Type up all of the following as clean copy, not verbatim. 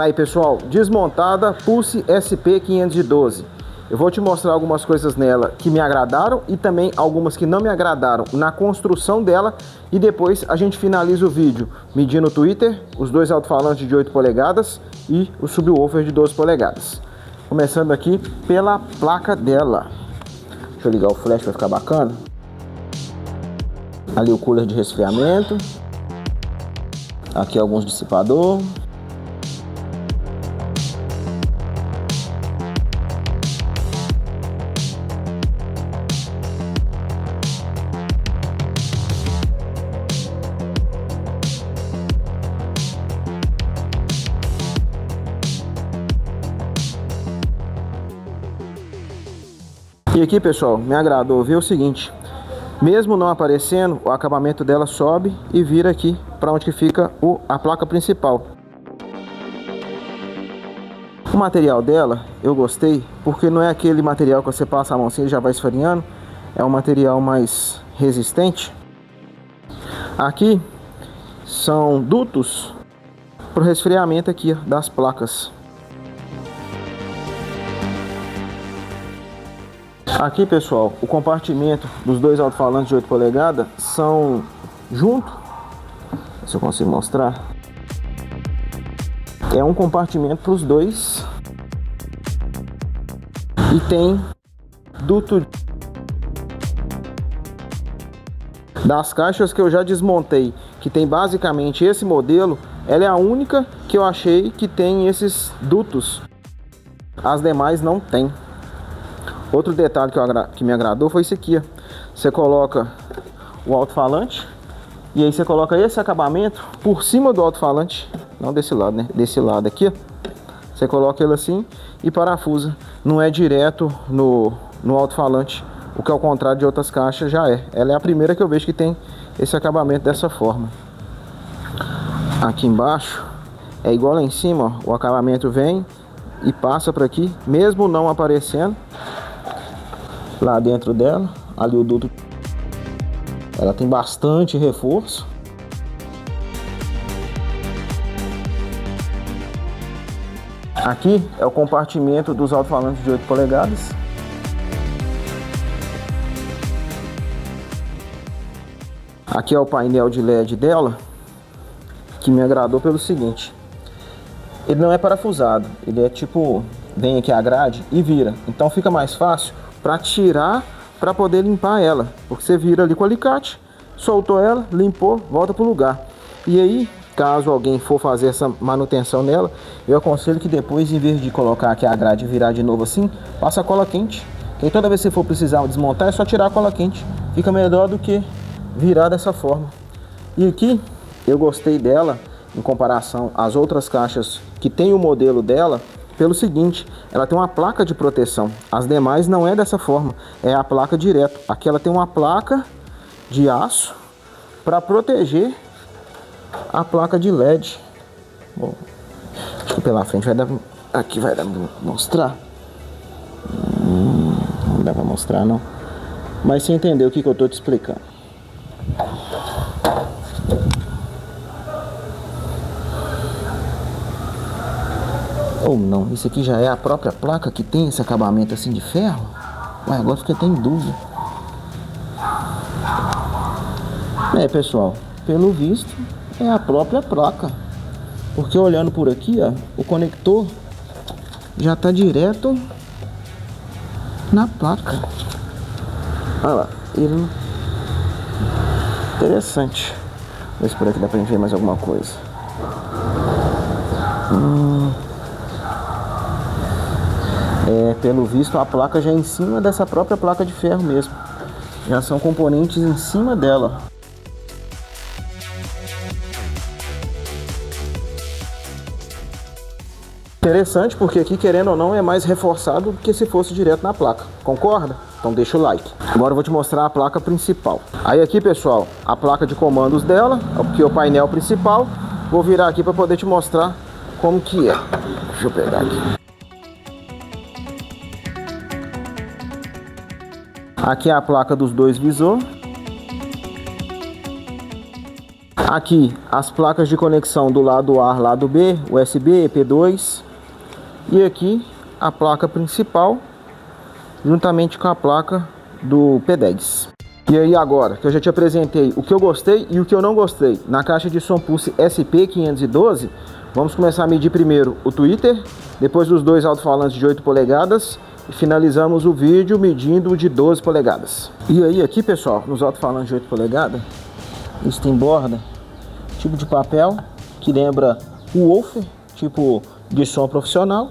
Tá aí, pessoal, desmontada Pulse SP512. Eu vou te mostrar algumas coisas nela que me agradaram e também algumas que não me agradaram na construção dela, e depois a gente finaliza o vídeo medindo o tweeter, os dois alto-falantes de 8 polegadas e o subwoofer de 12 polegadas. Começando aqui pela placa dela. Deixa eu ligar o flash para ficar bacana. Ali o cooler de resfriamento. Aqui alguns dissipador. E aqui, pessoal, me agradou ver o seguinte: mesmo não aparecendo, o acabamento dela sobe e vira aqui para onde que fica a placa principal. O material dela eu gostei, porque não é aquele material que você passa a mão assim e já vai esfarinhando. É um material mais resistente. Aqui são dutos para o resfriamento aqui, ó, das placas. Aqui, pessoal, o compartimento dos dois alto-falantes de 8 polegadas são junto. Se eu consigo mostrar. É um compartimento para os dois. E tem duto. Das caixas que eu já desmontei, que tem basicamente esse modelo, ela é a única que eu achei que tem esses dutos. As demais não tem. Outro detalhe que me agradou foi esse aqui, ó. Você coloca o alto-falante e aí você coloca esse acabamento por cima do alto-falante, não desse lado, né? Desse lado aqui, ó. Você coloca ele assim e parafusa. Não é direto no alto-falante, o que ao contrário de outras caixas já é. Ela é a primeira que eu vejo que tem esse acabamento dessa forma. Aqui embaixo é igual lá em cima, ó. O acabamento vem e passa por aqui, mesmo não aparecendo. Lá dentro dela, ali o duto, ela tem bastante reforço. Aqui é o compartimento dos alto-falantes de 8 polegadas. Aqui é o painel de LED dela, que me agradou pelo seguinte: ele não é parafusado, ele é tipo, vem aqui a grade e vira, então fica mais fácil para tirar, para poder limpar ela, porque você vira ali com o alicate, soltou ela, limpou, volta para o lugar. E aí, caso alguém for fazer essa manutenção nela, eu aconselho que depois, em vez de colocar aqui a grade e virar de novo assim, passa a cola quente. E aí, toda vez que você for precisar desmontar, é só tirar a cola quente, fica melhor do que virar dessa forma. E aqui eu gostei dela em comparação às outras caixas que tem o modelo dela, pelo seguinte: ela tem uma placa de proteção. As demais não é dessa forma, é a placa direto. Aqui ela tem uma placa de aço para proteger a placa de LED. Bom, acho que pela frente vai dar, aqui vai dar pra mostrar. Não dá pra mostrar não, mas você entendeu o que eu tô te explicando. Ou não, isso aqui já é a própria placa que tem esse acabamento assim de ferro? Mas agora fiquei até em dúvida. É, pessoal, pelo visto é a própria placa, porque olhando por aqui, ó, o conector já tá direto na placa. Olha lá, ele... interessante. Vou ver se por aqui dá pra gente ver mais alguma coisa. É, pelo visto a placa já é em cima dessa própria placa de ferro mesmo. Já são componentes em cima dela. Interessante, porque aqui, querendo ou não, é mais reforçado do que se fosse direto na placa. Concorda? Então deixa o like. Agora eu vou te mostrar a placa principal. Aí aqui, pessoal, a placa de comandos dela, aqui é o painel principal. Vou virar aqui para poder te mostrar como que é. Deixa eu pegar aqui. Aqui é a placa dos dois visores. Aqui as placas de conexão do lado A, lado B, USB, EP2. E aqui a placa principal, juntamente com a placa do PDEGs. E aí agora, que eu já te apresentei o que eu gostei e o que eu não gostei na caixa de som Pulse SP512, vamos começar a medir primeiro o tweeter, depois os dois alto-falantes de 8 polegadas e finalizamos o vídeo medindo o de 12 polegadas. E aí aqui, pessoal, nos alto-falantes de 8 polegadas, eles têm borda tipo de papel que lembra o woofer, tipo de som profissional.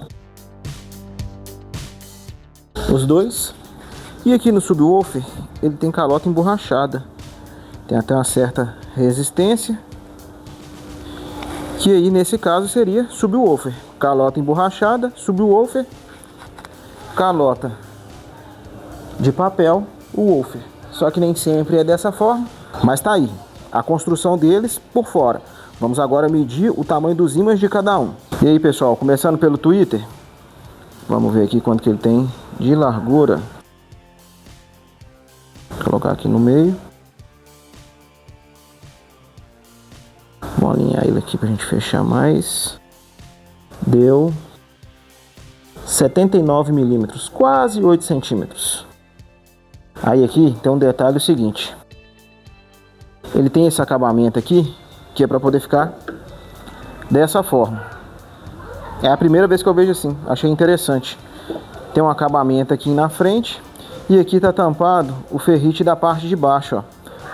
Os dois. E aqui no subwoofer ele tem calota emborrachada, tem até uma certa resistência, que aí nesse caso seria subwoofer, calota emborrachada, subwoofer, calota de papel, o woofer. Só que nem sempre é dessa forma, mas tá aí a construção deles por fora. Vamos agora medir o tamanho dos ímãs de cada um. E aí, pessoal, começando pelo tweeter, vamos ver aqui quanto que ele tem de largura. Vou colocar aqui no meio. Vou alinhar ele aqui pra gente fechar mais. Deu 79 milímetros, quase 8 centímetros. Aí aqui tem um detalhe o seguinte. Ele tem esse acabamento aqui, que é para poder ficar dessa forma. É a primeira vez que eu vejo assim, achei interessante. Tem um acabamento aqui na frente e aqui tá tampado o ferrite da parte de baixo, ó.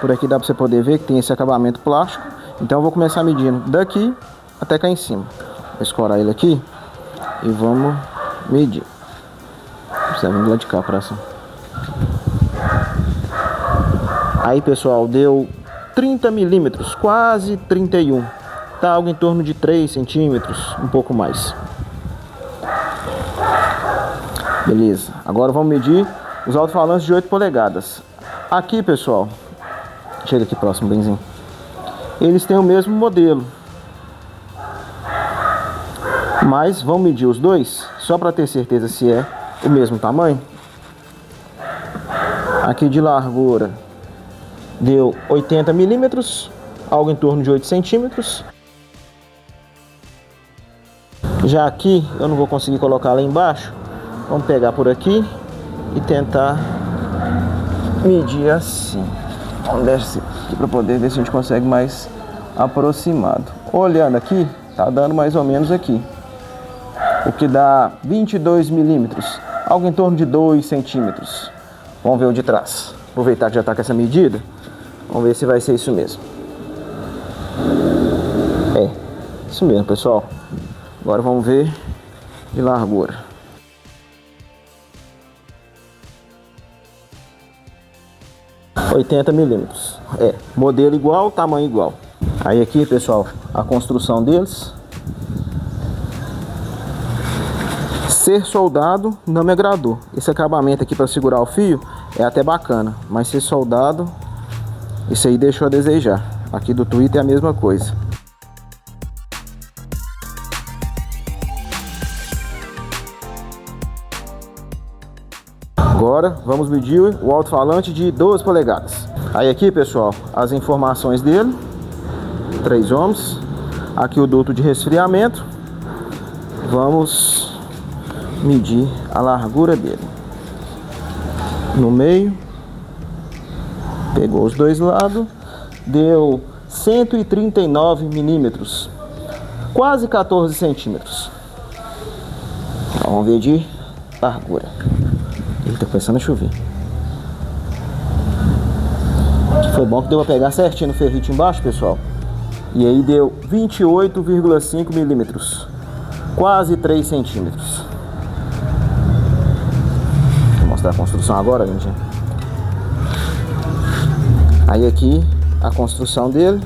Por aqui dá para você poder ver que tem esse acabamento plástico. Então eu vou começar medindo daqui até cá em cima. Vou escorar ele aqui e vamos medir. Precisa vir do lado de cá para essa. Aí, pessoal, deu 30 milímetros, quase 31. Tá algo em torno de 3 centímetros, um pouco mais. Beleza, agora vamos medir os alto-falantes de 8 polegadas. Aqui, pessoal, chega aqui próximo, benzinho. Eles têm o mesmo modelo, mas vamos medir os dois, só para ter certeza se é o mesmo tamanho. Aqui de largura deu 80 milímetros, algo em torno de 8 centímetros. Já aqui eu não vou conseguir colocar lá embaixo. Vamos pegar por aqui e tentar medir assim. Vamos descer aqui para poder ver se a gente consegue mais aproximado. Olhando aqui, tá dando mais ou menos aqui, o que dá 22 milímetros, algo em torno de 2 centímetros. Vamos ver o de trás. Aproveitar que já está com essa medida. Vamos ver se vai ser isso mesmo. É, isso mesmo, pessoal. Agora vamos ver de largura. R$ 80 milímetros. É, modelo igual, tamanho igual. Aí aqui, pessoal, a construção deles. Ser soldado não me agradou. Esse acabamento aqui para segurar o fio é até bacana, mas ser soldado, isso aí deixou a desejar. Aqui do tweeter é a mesma coisa. Agora vamos medir o alto-falante de 12 polegadas. Aí aqui, pessoal, as informações dele. 3 ohms. Aqui o duto de resfriamento. Vamos medir a largura dele. No meio. Pegou os dois lados. Deu 139 milímetros. Quase 14 centímetros. Vamos ver de largura. Ele tá começando a chover. Foi bom que deu pra pegar certinho no ferrite embaixo, pessoal. E aí deu 28,5 milímetros. Quase 3 centímetros. Vou mostrar a construção agora, gente. Aí aqui a construção dele.